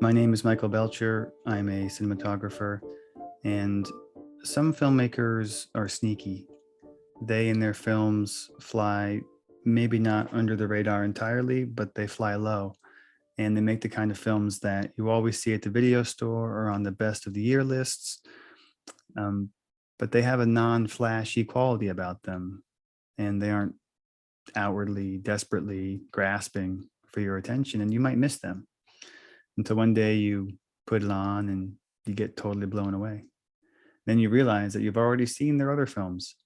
My name is Michael Belcher. I'm a cinematographer, and some filmmakers are sneaky. They in their films fly maybe not under the radar entirely, but they fly low. And they make the kind of films that you always see at the video store or on the best of the year lists. Um, but they have a non-flashy quality about them, and they aren't outwardly, desperately grasping for your attention, and you might miss them until one day you put it on and you get totally blown away. Then you realize that you've already seen their other films,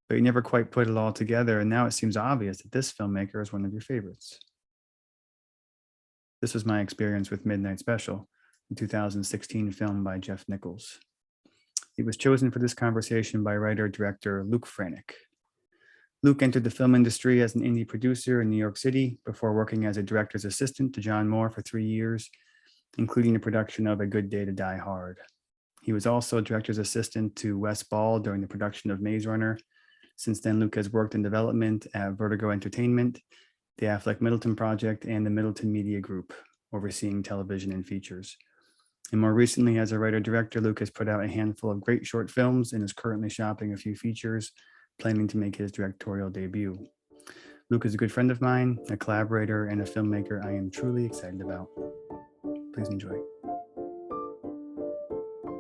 but you never quite put it all together. And now it seems obvious that this filmmaker is one of your favorites. This was my experience with Midnight Special, a 2016 film by Jeff Nichols. He was chosen for this conversation by writer-director Luke Franek. Luke entered the film industry as an indie producer in New York City before working as a director's assistant to John Moore for 3 years, including the production of A Good Day to Die Hard. He was also a director's assistant to Wes Ball during the production of Maze Runner. Since then, Luke has worked in development at Vertigo Entertainment, the Affleck Middleton Project, and the Middleton Media Group, overseeing television and features. And more recently, as a writer-director, Luke has put out a handful of great short films and is currently shopping a few features, planning to make his directorial debut. Luke is a good friend of mine, a collaborator, and a filmmaker I am truly excited about. Please enjoy.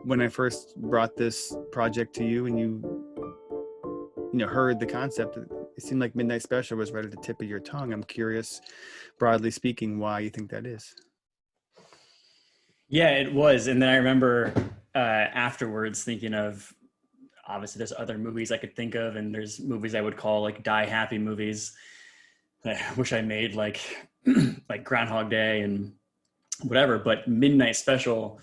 When I first brought this project to you and you heard the concept, it seemed like Midnight Special was right at the tip of your tongue. I'm curious, broadly speaking, why you think that is. Yeah, it was. And then I remember afterwards thinking of, obviously there's other movies I could think of, and there's movies I would call like die happy movies that I wish I made, like like Groundhog Day and whatever. But Midnight Special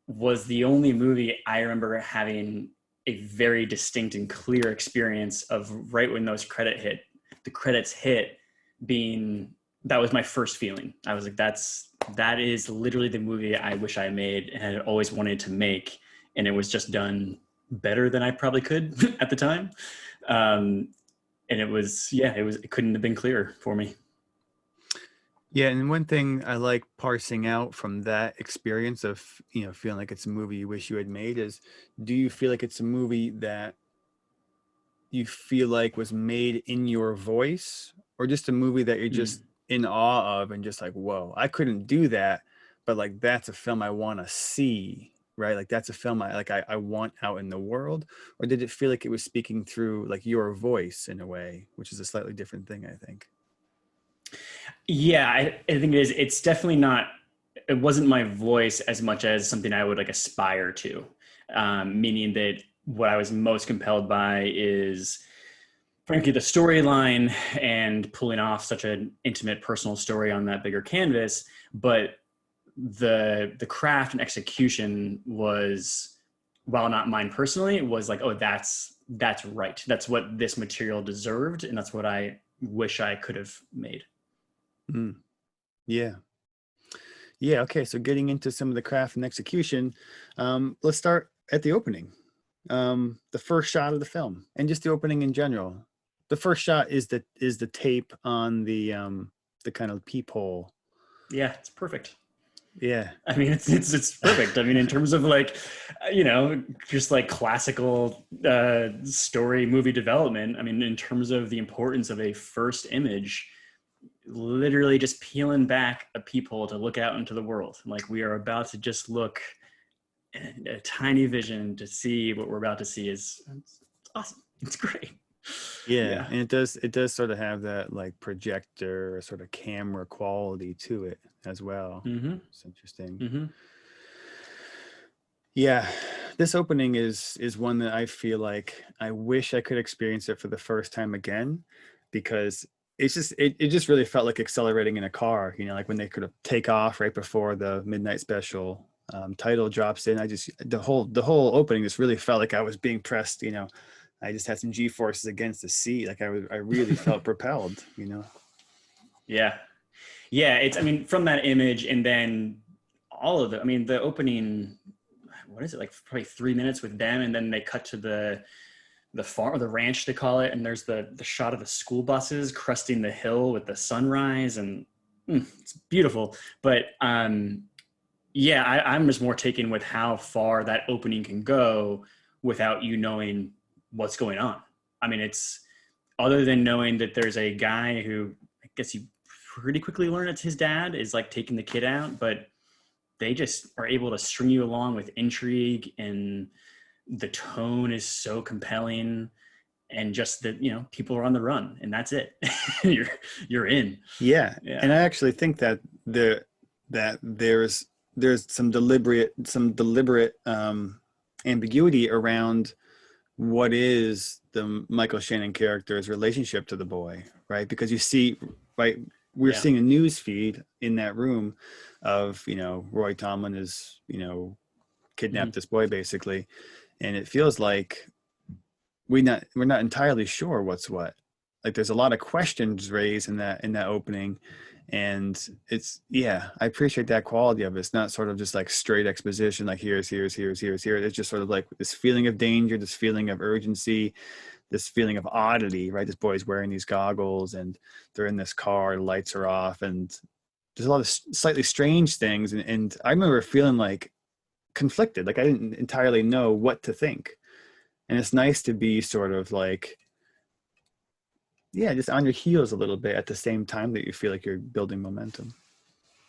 was the only movie I remember having a very distinct and clear experience of right when the credits hit, being, that was my first feeling. I was like, that is literally the movie I wish I made and had always wanted to make. And it was just done better than I probably could at the time. And it couldn't have been clearer for me. Yeah, and one thing I like parsing out from that experience of, feeling like it's a movie you wish you had made is, do you feel like it's a movie that you feel like was made in your voice, or just a movie that you're just in awe of and just like, whoa, I couldn't do that, but like that's a film I want to see, right? Like that's a film I want out in the world? Or did it feel like it was speaking through like your voice in a way, which is a slightly different thing, I think? Yeah, I think it is. It's definitely not, it wasn't my voice as much as something I would like aspire to. Meaning that what I was most compelled by is, frankly, the storyline and pulling off such an intimate personal story on that bigger canvas. But the craft and execution was, while not mine personally, it was like, oh, that's right. That's what this material deserved. And that's what I wish I could have made. Mm. Yeah. Yeah. Okay. So getting into some of the craft and execution, let's start at the opening. The first shot of the film, and just the opening in general. The first shot is the tape on the kind of peephole. Yeah, it's perfect. Yeah. I mean, it's perfect. I mean, in terms of like, just like classical story movie development. I mean, in terms of the importance of a first image, literally just peeling back a peephole to look out into the world. Like we are about to just look at a tiny vision to see what we're about to see it's awesome. It's great. Yeah. And it does sort of have that like projector sort of camera quality to it as well. Mm-hmm. It's interesting. Mm-hmm. Yeah, this opening is one that I feel like I wish I could experience it for the first time again, because it just really felt like accelerating in a car, like when they could have take off right before the Midnight Special title drops in. The whole opening just really felt like I was being pressed, I just had some G-forces against the seat. Like I really felt propelled, Yeah. Yeah. It's, I mean, from that image and then all of it, I mean, the opening, what is it, like probably 3 minutes with them, and then they cut to the farm or the ranch, they call it, and there's the shot of the school buses cresting the hill with the sunrise, and it's beautiful. But yeah, I'm just more taken with how far that opening can go without you knowing what's going on. I mean, it's other than knowing that there's a guy who I guess you pretty quickly learn it's his dad is like taking the kid out, but they just are able to string you along with intrigue, and the tone is so compelling, and just that, you know, people are on the run and that's it. You're in. Yeah, and Yeah. I actually think that there's some deliberate ambiguity around what is the Michael Shannon character's relationship to the boy, right? Because you see, right, we're Yeah. seeing a news feed in that room of, Roy Tomlin is, Mhm. kidnapped this boy basically, and it feels like we're not entirely sure what's what. Like there's a lot of questions raised in that opening, and I appreciate that quality of it. It's not sort of just like straight exposition, like here's here. It's just sort of like this feeling of danger, this feeling of urgency, this feeling of oddity, right? This boy's wearing these goggles and they're in this car, the lights are off, and there's a lot of slightly strange things. And I remember feeling like conflicted, like I didn't entirely know what to think. And it's nice to be sort of like, yeah, just on your heels a little bit at the same time that you feel like you're building momentum.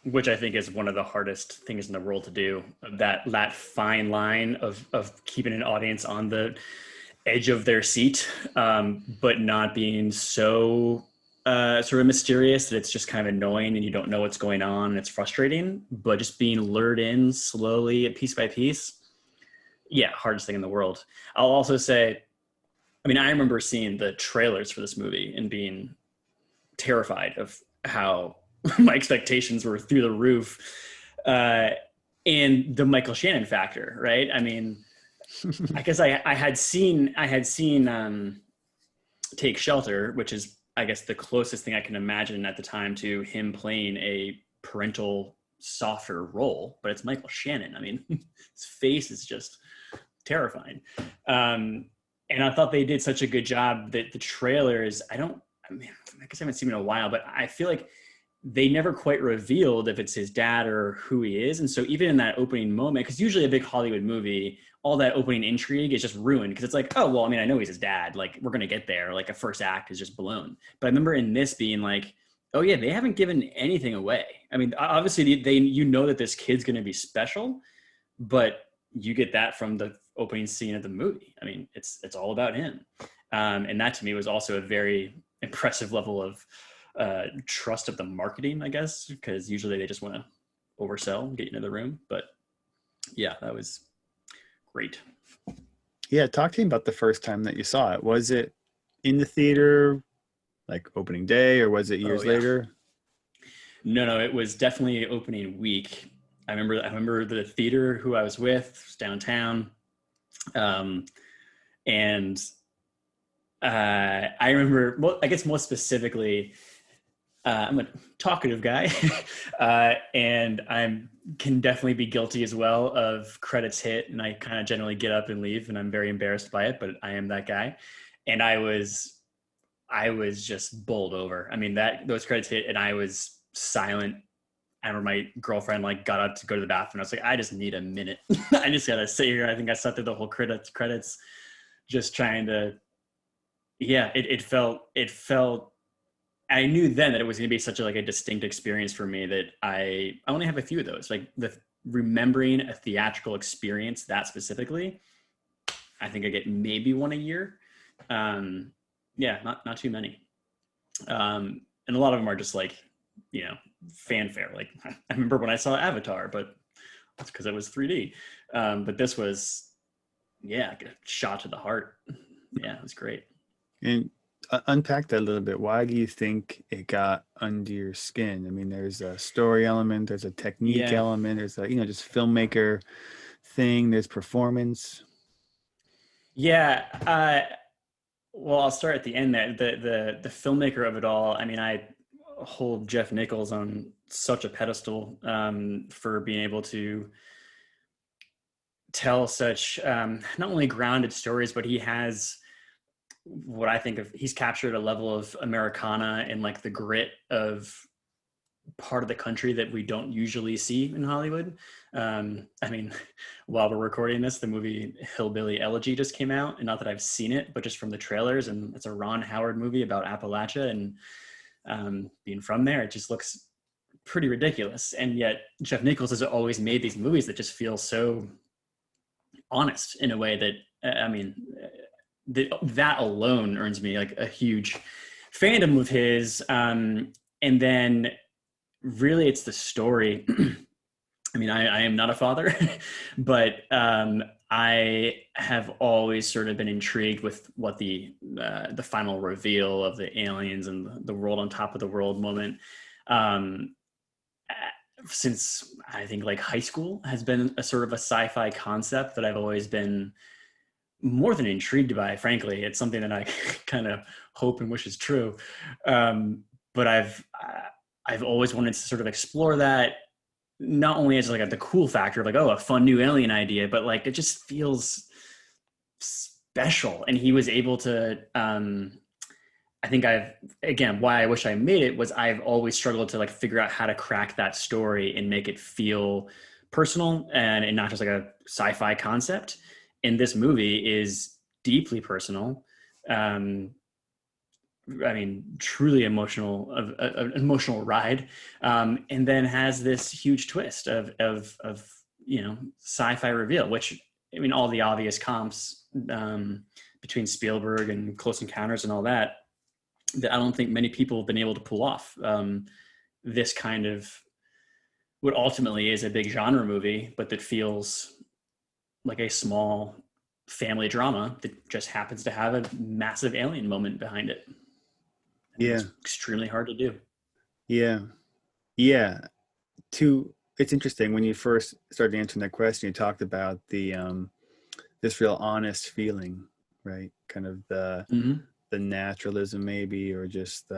Which I think is one of the hardest things in the world to do. That fine line of keeping an audience on the edge of their seat, but not being so sort of mysterious that it's just kind of annoying and you don't know what's going on and it's frustrating. But just being lured in slowly, piece by piece. Yeah, hardest thing in the world. I'll also say, I mean, I remember seeing the trailers for this movie and being terrified of how my expectations were through the roof. Uh, and the Michael Shannon factor, right? I mean, I guess I had seen Take Shelter, which is I guess the closest thing I can imagine at the time to him playing a parental softer role, but it's Michael Shannon. I mean, his face is just terrifying. Um, and I thought they did such a good job that the trailers, I mean, I guess I haven't seen it in a while, but I feel like they never quite revealed if it's his dad or who he is. And so even in that opening moment, because usually a big Hollywood movie, all that opening intrigue is just ruined because it's like, oh, well, I mean, I know he's his dad. Like, we're going to get there. Like, a first act is just blown. But I remember in this being like, oh, yeah, they haven't given anything away. I mean, obviously, you know that this kid's going to be special, but you get that from the opening scene of the movie. I mean, it's all about him. And that to me was also a very impressive level of trust of the marketing, I guess, because usually they just want to oversell, get you into the room. But yeah, that was great. Yeah, talk to me about the first time that you saw it. Was it in the theater, like opening day, or was it Oh years yeah, later? no, it was definitely opening week. I remember the theater who I was with was downtown, um, and I remember. Well, I guess most specifically, I'm a talkative guy, and I can definitely be guilty as well of credits hit, and I kind of generally get up and leave, and I'm very embarrassed by it, but I am that guy, and I was just bowled over. I mean, that those credits hit, and I was silent. I remember my girlfriend like got up to go to the bathroom. I was like, I just need a minute. I just gotta sit here. I think I sat through the whole credits, just trying to. Yeah, it felt I knew then that it was going to be such a, like a distinct experience for me that I only have a few of those. Like the remembering a theatrical experience that specifically, I think I get maybe one a year. Um, yeah, not too many. And a lot of them are just like, you know, fanfare. Like I remember when I saw Avatar, but that's because it was 3D. But this was, yeah, like a shot to the heart. Yeah, it was great. And unpack that a little bit. Why do you think it got under your skin? I mean, there's a story element, there's a technique Yeah, element, there's a, just filmmaker thing, there's performance. yeah. Well, I'll start at the end there. The filmmaker of it all. I mean, I hold Jeff Nichols on such a pedestal for being able to tell such not only grounded stories, but he has what I think of. He's captured a level of Americana and like the grit of part of the country that we don't usually see in Hollywood. I mean, while we're recording this, the movie Hillbilly Elegy just came out, and not that I've seen it, but just from the trailers, and it's a Ron Howard movie about Appalachia, and being from there, it just looks pretty ridiculous. And yet Jeff Nichols has always made these movies that just feel so honest in a way that, I mean, that alone earns me like a huge fandom of his. And then really it's the story. I mean, I am not a father, but I have always sort of been intrigued with what the final reveal of the aliens and the world on top of the world moment, since I think like high school has been a sort of a sci-fi concept that I've always been more than intrigued by. Frankly, it's something that I kind of hope and wish is true. But I've always wanted to sort of explore that, not only as like the cool factor of like, oh, a fun new alien idea, but like it just feels special. And he was able to, I think why I wish I made it was I've always struggled to like figure out how to crack that story and make it feel personal and not just like a sci-fi concept. And this movie is deeply personal. I mean, truly emotional, an emotional ride, and then has this huge twist of sci-fi reveal. Which, I mean, all the obvious comps between Spielberg and Close Encounters and all that I don't think many people have been able to pull off. This kind of what ultimately is a big genre movie, but that feels like a small family drama that just happens to have a massive alien moment behind it. Yeah. It's extremely hard to do. Yeah. It's interesting when you first started answering that question, you talked about the this real honest feeling, right? Kind of the naturalism maybe, or just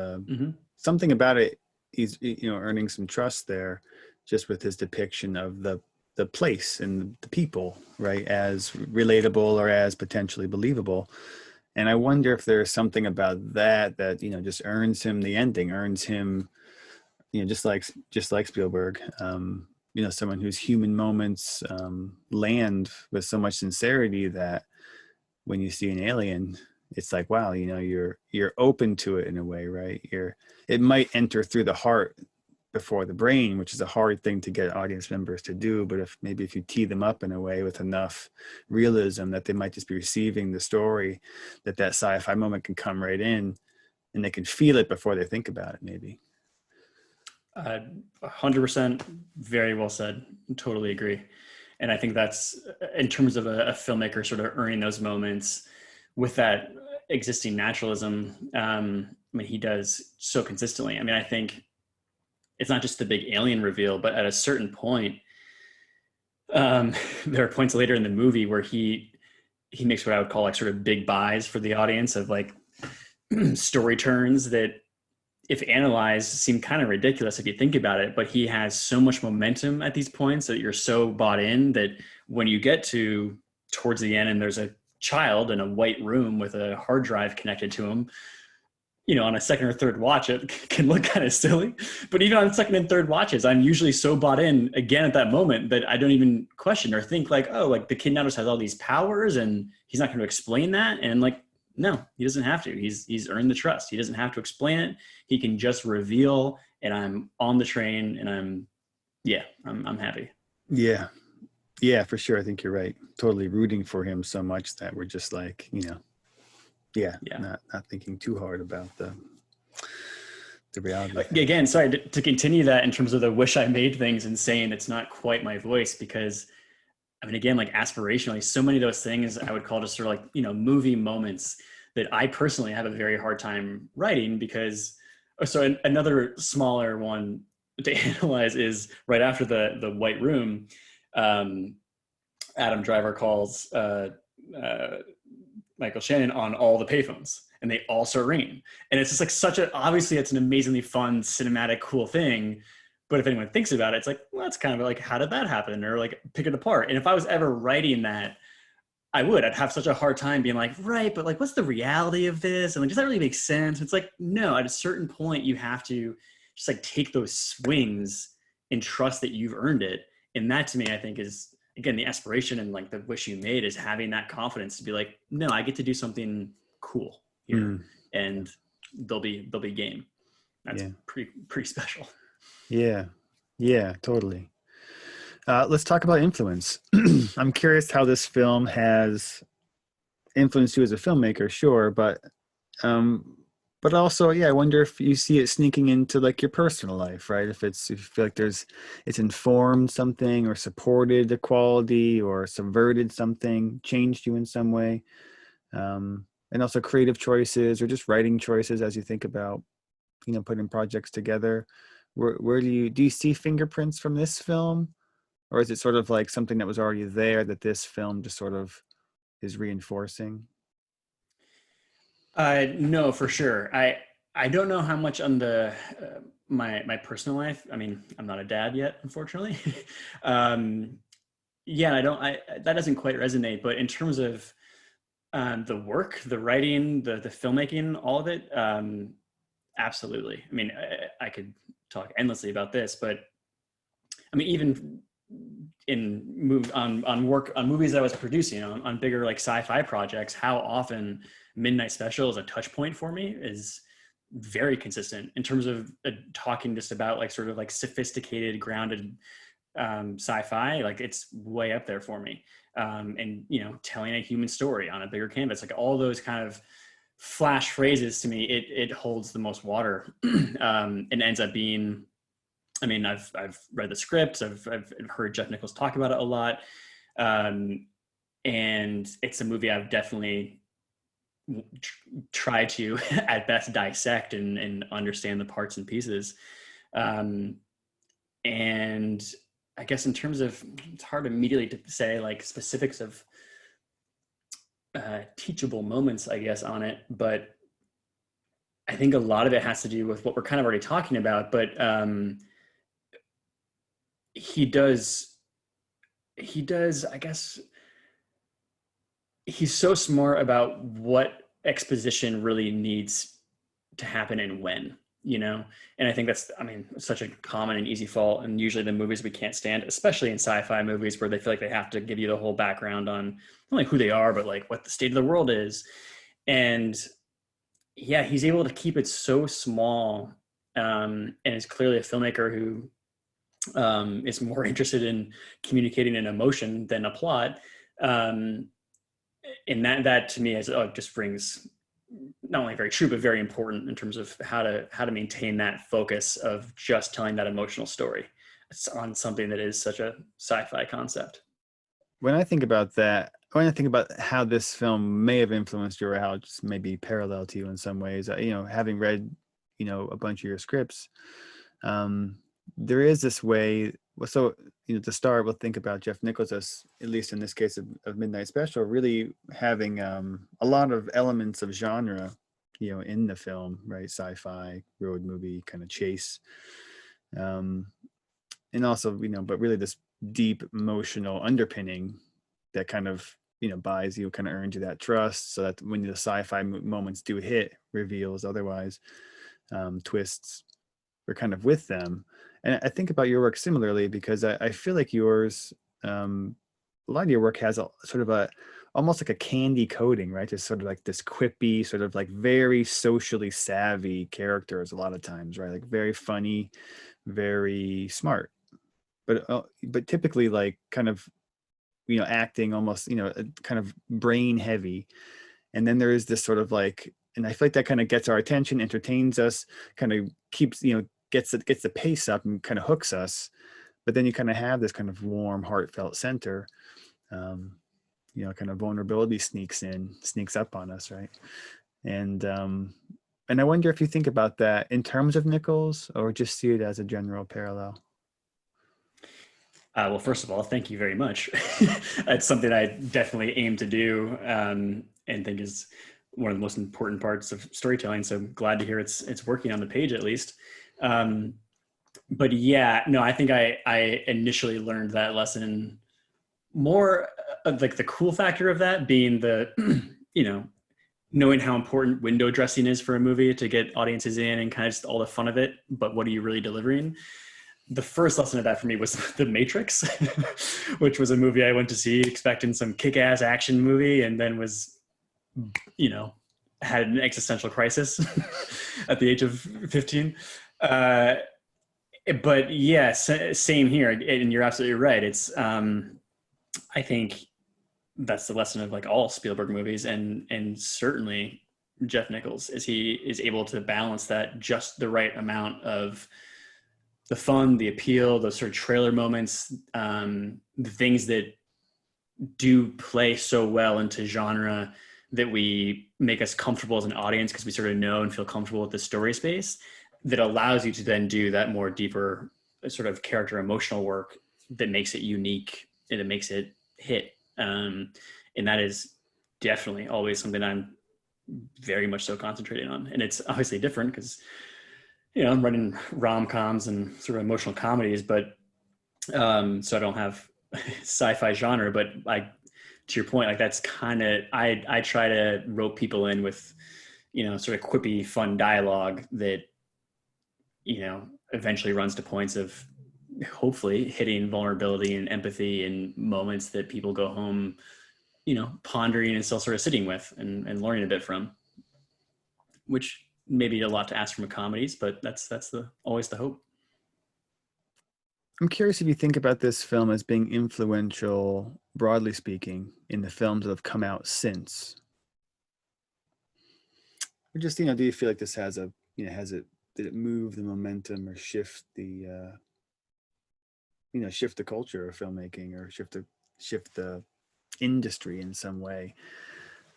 something about it. He's earning some trust there, just with his depiction of the place and the people, right, as relatable or as potentially believable. And I wonder if there's something about that just earns him the ending, earns him, just like Spielberg, someone whose human moments land with so much sincerity that when you see an alien, it's like, wow, you're open to it in a way, right? It might enter through the heart before the brain, which is a hard thing to get audience members to do. But if you tee them up in a way with enough realism that they might just be receiving the story, that sci-fi moment can come right in and they can feel it before they think about it, maybe. 100%. Very well said. Totally agree. And I think that's, in terms of a filmmaker sort of earning those moments with that existing naturalism, I mean, he does so consistently. I mean, I think it's not just the big alien reveal, but at a certain point, there are points later in the movie where he makes what I would call like sort of big buys for the audience of like story turns that, if analyzed, seem kind of ridiculous if you think about it, but he has so much momentum at these points that you're so bought in that when you get to towards the end and there's a child in a white room with a hard drive connected to him, on a second or third watch, it can look kind of silly. But even on second and third watches, I'm usually so bought in again at that moment that I don't even question or think like, oh, like the kid now just has all these powers and he's not going to explain that. And like, no, he doesn't have to. He's earned the trust. He doesn't have to explain it. He can just reveal, and I'm on the train, and I'm happy. Yeah, for sure. I think you're right. Totally rooting for him so much that we're just like, not thinking too hard about the reality. Again, sorry to continue that in terms of the wish I made things and saying it's not quite my voice, because I mean, again, like aspirationally, so many of those things I would call just sort of like, movie moments that I personally have a very hard time writing because, so another smaller one to analyze is right after the white room, Adam Driver calls Michael Shannon on all the payphones and they all start ringing. And it's just like obviously it's an amazingly fun, cinematic, cool thing. But if anyone thinks about it, it's like, well, that's kind of like, how did that happen? Or like pick it apart. And if I was ever writing that, I'd have such a hard time being like, right, but like, what's the reality of this? And like, does that really make sense? It's like, no, at a certain point you have to just like take those swings and trust that you've earned it. And that to me, I think is, again, the aspiration and like the wish you made is having that confidence to be like, no, I get to do something cool here, and they'll be game. That's pretty special. Yeah, totally. Let's talk about influence. I'm curious how this film has influenced you as a filmmaker, sure, but also, I wonder if you see it sneaking into like your personal life, right? If you feel like it's informed something or supported the quality or subverted something, changed you in some way. And also creative choices or just writing choices as you think about, putting projects together. Where do you see fingerprints from this film? Or is it sort of like something that was already there that this film just sort of is reinforcing? No, for sure. I don't know how much on the my personal life. I mean, I'm not a dad yet, unfortunately. Yeah, that doesn't quite resonate. But in terms of the work, the writing, the filmmaking, all of it, absolutely. I mean, I could talk endlessly about this, but I mean, even on work on movies that I was producing on bigger like sci-fi projects, how often Midnight Special is a touch point for me is very consistent in terms of talking just about like sort of like sophisticated, grounded sci-fi. Like it's way up there for me. And telling a human story on a bigger canvas, like all those kind of flash phrases, to me, it holds the most water. And ends up being, I mean, I've read the scripts, I've heard Jeff Nichols talk about it a lot, and it's a movie I've definitely tried to at best dissect and understand the parts and pieces. And I guess in terms of, it's hard immediately to say like specifics of teachable moments, I guess, on it, but I think a lot of it has to do with what we're kind of already talking about. But he does, I guess, he's so smart about what exposition really needs to happen and when, and I think that's, I mean, such a common and easy fault, and usually the movies we can't stand, especially in sci-fi movies where they feel like they have to give you the whole background on not only who they are, but like what the state of the world is. And yeah, he's able to keep it so small, and is clearly a filmmaker who is more interested in communicating an emotion than a plot. And that to me is just rings not only very true, but very important in terms of how to maintain that focus of just telling that emotional story. It's on something that is such a sci-fi concept. When I think about how this film may have influenced you or how it's maybe parallel to you in some ways, having read, a bunch of your scripts, there is this way. So, to start, we'll think about Jeff Nichols as, at least in this case of Midnight Special, really having a lot of elements of genre, in the film, right? Sci-fi, road movie, kind of chase. And also, but really this deep emotional underpinning that kind of, buys you, kind of earns you that trust, so that when the sci-fi moments do hit, reveals, otherwise, twists, we're kind of with them. And I think about your work similarly, because I feel like yours, a lot of your work has a sort of almost like a candy coating, right? Just sort of like this quippy, sort of like very socially savvy characters a lot of times, right? Like very funny, very smart, but typically like kind of, acting almost, kind of brain heavy. And then there is this sort of like, and I feel like that kind of gets our attention, entertains us, kind of keeps, gets the pace up and kind of hooks us. But then you kind of have this kind of warm, heartfelt center, kind of vulnerability sneaks up on us, right? And I wonder if you think about that in terms of Nichols or just see it as a general parallel. Well, first of all, thank you very much. That's something I definitely aim to do, and think is one of the most important parts of storytelling. So glad to hear it's working on the page at least. But yeah, no, I think I initially learned that lesson more of like the cool factor of that being the, knowing how important window dressing is for a movie to get audiences in and kind of just all the fun of it, but what are you really delivering? The first lesson of that for me was The Matrix, which was a movie I went to see expecting some kick-ass action movie, and then was, had an existential crisis at the age of 15. But yeah, same here. And you're absolutely right. It's, I think that's the lesson of like all Spielberg movies, and certainly Jeff Nichols, is he is able to balance that just the right amount of the fun, the appeal, those sort of trailer moments, the things that do play so well into genre that we make us comfortable as an audience because we sort of know and feel comfortable with the story space, that allows you to then do that more deeper sort of character emotional work that makes it unique and it makes it hit. And that is definitely always something I'm very much so concentrating on. And it's obviously different because, I'm running rom-coms and sort of emotional comedies, but so I don't have sci-fi genre, but to your point, like that's kind of, I try to rope people in with, sort of quippy, fun dialogue that, eventually runs to points of hopefully hitting vulnerability and empathy in moments that people go home, pondering and still sort of sitting with and learning a bit from, which maybe a lot to ask from comedies, but that's always the hope. I'm curious if you think about this film as being influential, broadly speaking, in the films that have come out since. Or just, do you feel like this has did it move the momentum or shift the, shift the culture of filmmaking, or shift the industry in some way?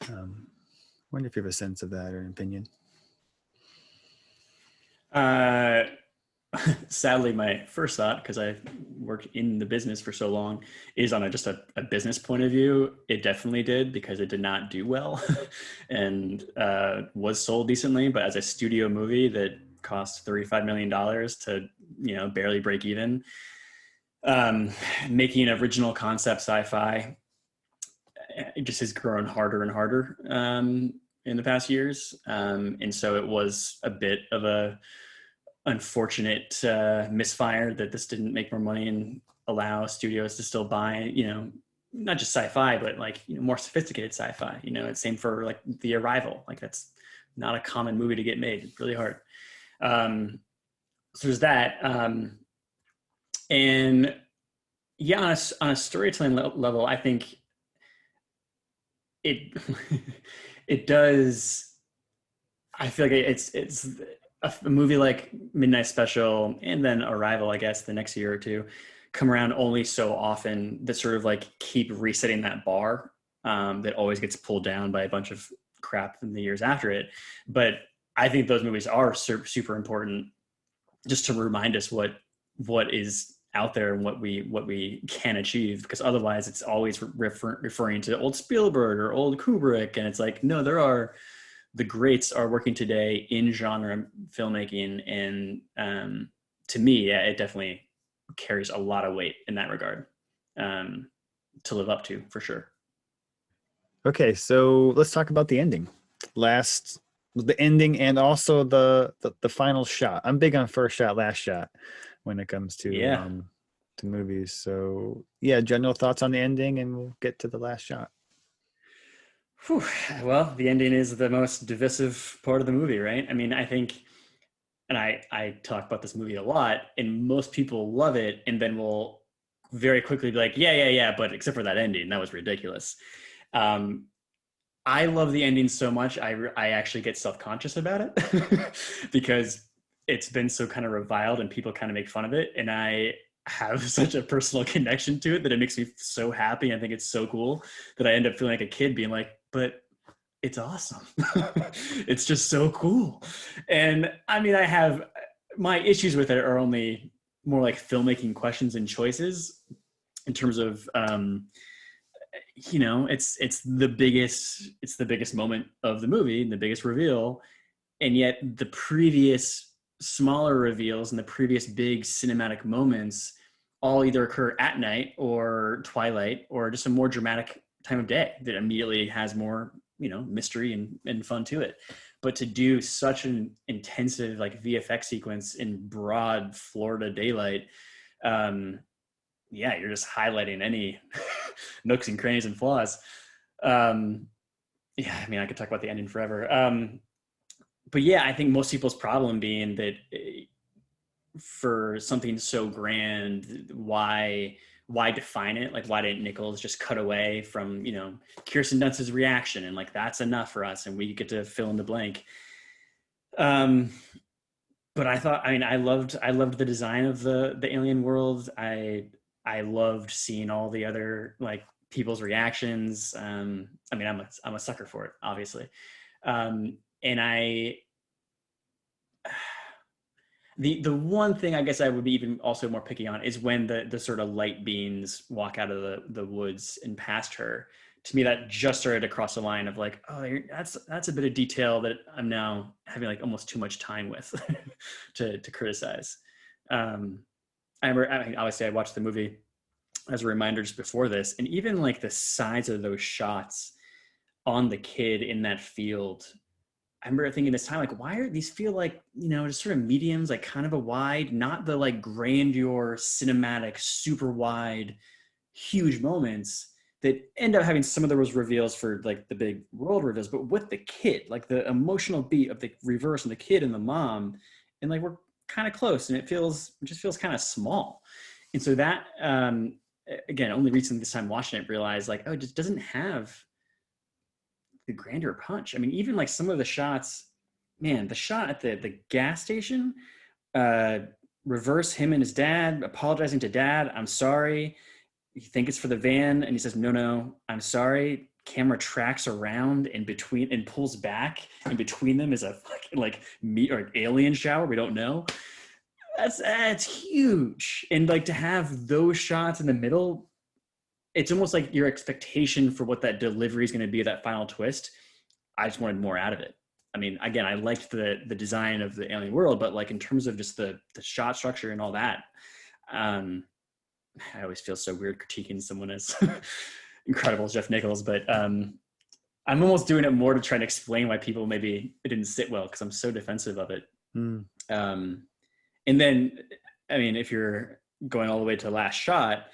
I wonder if you have a sense of that or an opinion. Sadly, my first thought, because I worked in the business for so long, is on just a business point of view. It definitely did, because it did not do well and was sold decently. But as a studio movie that cost $35 million to, barely break even, making original concept sci-fi, it just has grown harder and harder in the past years. And so it was a bit of a unfortunate misfire that this didn't make more money and allow studios to still buy, not just sci-fi, but like, more sophisticated sci-fi. It's same for like The Arrival. Like that's not a common movie to get made. It's really hard. So there's that. And yeah, on a storytelling level, I think it it does. I feel like it's a movie like Midnight Special and then Arrival, I guess, the next year or two, come around only so often that sort of like keep resetting that bar that always gets pulled down by a bunch of crap in the years after it. But I think those movies are super important, just to remind us what is out there and what we can achieve, because otherwise it's always referring to old Spielberg or old Kubrick, and it's like, no, the greats are working today in genre filmmaking, and to me, yeah, it definitely carries a lot of weight in that regard to live up to, for sure. Okay, so let's talk about the ending. The ending and also the final shot. I'm big on first shot, last shot when it comes to to movies. So yeah, general thoughts on the ending, and we'll get to the last shot. Whew. Well, the ending is the most divisive part of the movie, right? I mean, I think, and I talk about this movie a lot, and most people love it, and then will very quickly be like, yeah, but except for that ending, that was ridiculous. I love the ending so much, I actually get self-conscious about it because it's been so kind of reviled and people kind of make fun of it, and I have such a personal connection to it that it makes me so happy. I think it's so cool that I end up feeling like a kid being like, but it's awesome. It's just so cool. And I mean, I have my issues with it are only more like filmmaking questions and choices in terms of, it's the biggest moment of the movie, the biggest reveal. And yet the previous smaller reveals and the previous big cinematic moments all either occur at night or twilight or just a more dramatic time of day that immediately has more mystery and fun to it. But to do such an intensive like VFX sequence in broad Florida daylight, you're just highlighting any nooks and crannies and flaws. I could talk about the ending forever. But yeah, I think most people's problem being that for something so grand, why define it? Like, why didn't Nichols just cut away from, Kirsten Dunst's reaction and like, that's enough for us and we get to fill in the blank. But I loved the design of the alien world. I loved seeing all the other like people's reactions. I'm a sucker for it, obviously. The one thing I guess I would be even also more picky on is when the sort of light beings walk out of the woods and past her. To me, that just started to cross the line of like, oh, that's a bit of detail that I'm now having like almost too much time with to criticize. I remember, obviously I watched the movie as a reminder just before this, and even like the size of those shots on the kid in that field, I remember thinking this time, like, why are these feel like, just sort of mediums, like kind of a wide, not the like grandeur, cinematic, super wide, huge moments that end up having some of those reveals for like the big world reveals, but with the kid, like the emotional beat of the reverse and the kid and the mom, and like we're kind of close, and it just feels kind of small. And so that, again, only recently this time watching it, realized like, oh, it just doesn't have the grandeur punch. I mean, even like some of the shots, man, the shot at the gas station, reverse him and his dad apologizing to dad, I'm sorry. You think it's for the van, and he says, no, I'm sorry. Camera tracks around in between and pulls back. In between them is a fucking like meat or alien shower. We don't know. That's huge. And like to have those shots in the middle, it's almost like your expectation for what that delivery is going to be, that final twist. I just wanted more out of it. I mean, again, I liked the design of the alien world, but like in terms of just the shot structure and all that, I always feel so weird critiquing someone as incredible as Jeff Nichols, but I'm almost doing it more to try and explain why people maybe it didn't sit well, because I'm so defensive of it. And then, I mean, if you're going all the way to Last Shot,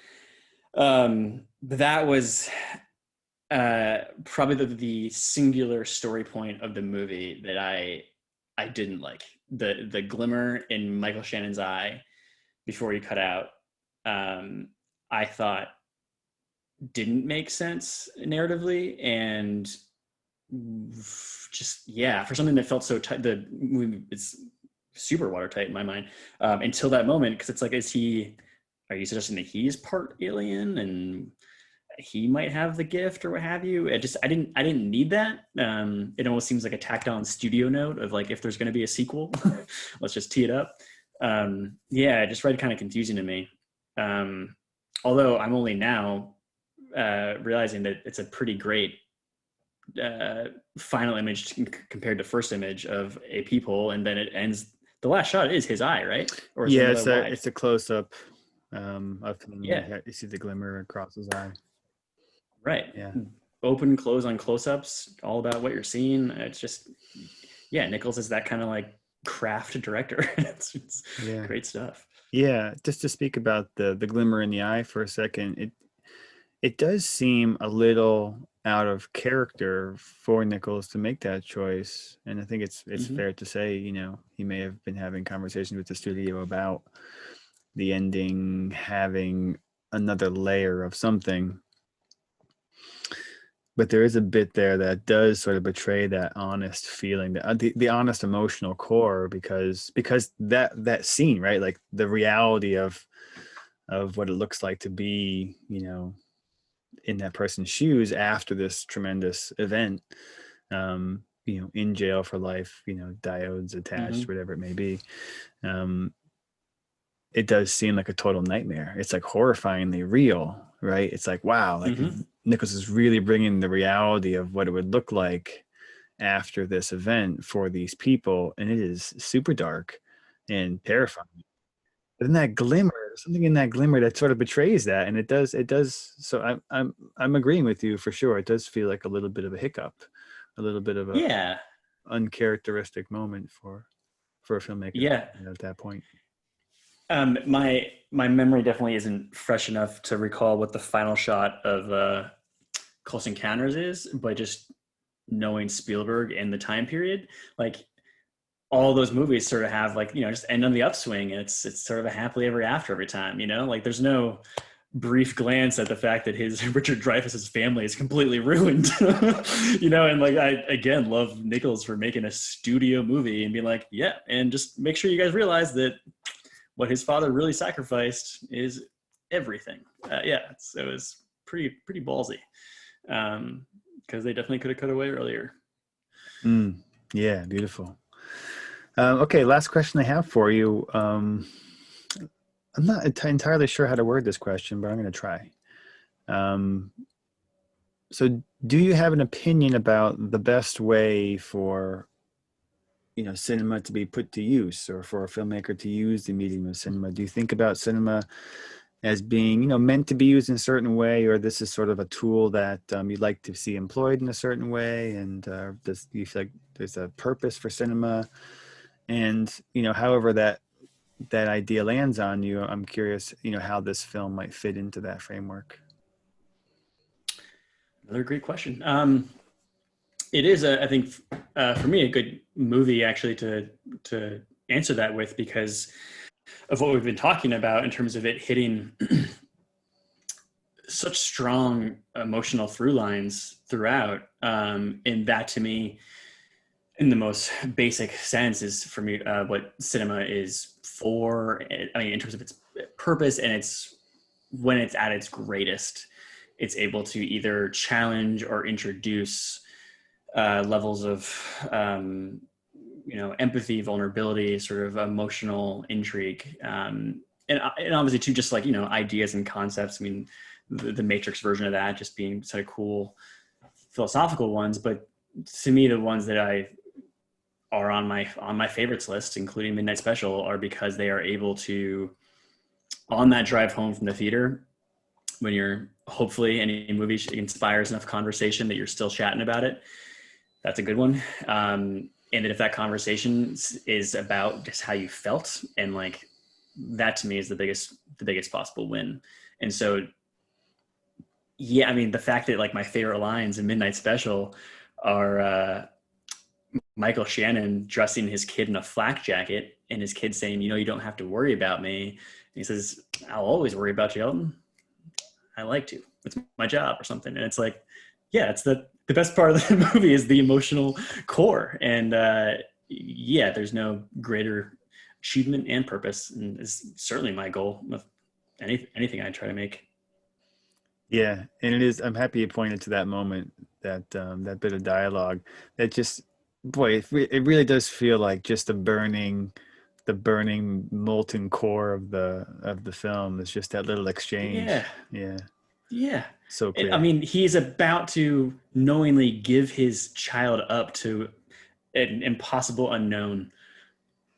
that was probably the singular story point of the movie that I didn't like. The glimmer in Michael Shannon's eye before he cut out, I thought didn't make sense narratively, and just for something that felt so tight, the movie it's super watertight in my mind until that moment, because it's like, are you suggesting that he's part alien and he might have the gift or what have you? I didn't need that. It almost seems like a tacked on studio note of like, if there's going to be a sequel, let's just tee it up. It just read kind of confusing to me. Although I'm only now realizing that it's a pretty great final image compared to first image of a peephole, and then it ends. The last shot is his eye, right? Or is it's a close up of him. You see the glimmer across his eye. Right. Yeah. Open, close on close-ups, all about what you're seeing. It's just, Nichols is that kind of like craft director. it's great stuff. Yeah, just to speak about the glimmer in the eye for a second, it does seem a little out of character for Nichols to make that choice, and I think it's fair to say, he may have been having conversations with the studio about the ending having another layer of something. But there is a bit there that does sort of betray that honest feeling, the honest emotional core, because that scene, right? Like the reality of what it looks like to be, in that person's shoes after this tremendous event, in jail for life, diodes attached, whatever it may be. It does seem like a total nightmare. It's like horrifyingly real, right? It's like, wow, like Nichols is really bringing the reality of what it would look like after this event for these people, and it is super dark and terrifying. But then that glimmer, something in that glimmer that sort of betrays that, and it does. So I'm agreeing with you for sure. It does feel like a little bit of a hiccup a little bit of a Yeah. uncharacteristic moment for a filmmaker Yeah. at that point. My memory definitely isn't fresh enough to recall what the final shot of Close Encounters is, but just knowing Spielberg and the time period, like all those movies sort of have like, just end on the upswing. It's sort of a happily ever after every time, like there's no brief glance at the fact that his Richard Dreyfuss's family is completely ruined, and like I again love Nichols for making a studio movie and being like, yeah, and just make sure you guys realize that what his father really sacrificed is everything. So it was pretty ballsy, because they definitely could have cut away earlier. Yeah, beautiful. Okay, last question I have for you. I'm not entirely sure how to word this question, but I'm going to try. So do you have an opinion about the best way for cinema to be put to use, or for a filmmaker to use the medium of cinema? Do you think about cinema as being, meant to be used in a certain way, or this is sort of a tool that you'd like to see employed in a certain way? And do you feel like there's a purpose for cinema? And, however that idea lands on you, I'm curious, how this film might fit into that framework. Another great question. It is, I think, for me, a good movie actually to answer that with, because of what we've been talking about in terms of it hitting such strong emotional through lines throughout. And that, to me, in the most basic sense, is for me what cinema is for. I mean, in terms of its purpose, and it's when it's at its greatest, it's able to either challenge or introduce levels of empathy, vulnerability, sort of emotional intrigue, and obviously too, just like ideas and concepts. I mean, the Matrix version of that just being sort of cool philosophical ones, but to me, the ones that I are on my favorites list, including Midnight Special, are because they are able to, on that drive home from the theater, when you're hopefully any movie inspires enough conversation that you're still chatting about it, that's a good one. And that if that conversation is about just how you felt, and like that to me is the biggest possible win. And so, yeah, I mean, the fact that like my favorite lines in Midnight Special are Michael Shannon dressing his kid in a flak jacket, and his kid saying, you don't have to worry about me. And he says, I'll always worry about you, Elton. I like to. It's my job or something. And it's like, yeah, it's the best part of the movie is the emotional core. And there's no greater achievement and purpose. And it's certainly my goal with anything I try to make. Yeah, and it is. I'm happy you pointed to that moment, that bit of dialogue. That just, boy, it really does feel like just the burning molten core of the film. It's just that little exchange. Yeah. So clear. I mean, he's about to knowingly give his child up to an impossible unknown.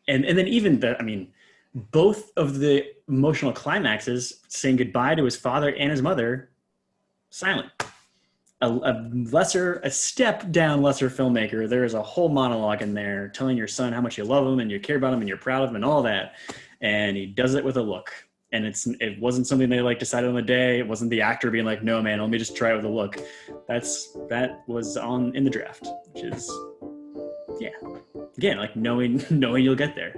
And then even both of the emotional climaxes, saying goodbye to his father and his mother, silent. A step down lesser filmmaker, there is a whole monologue in there telling your son how much you love him and you care about him and you're proud of him and all that. And he does it with a look. And it wasn't something they like decided on the day. It wasn't the actor being like, no, man, let me just try it with a look. That was in the draft, which is, yeah, again, like knowing you'll get there.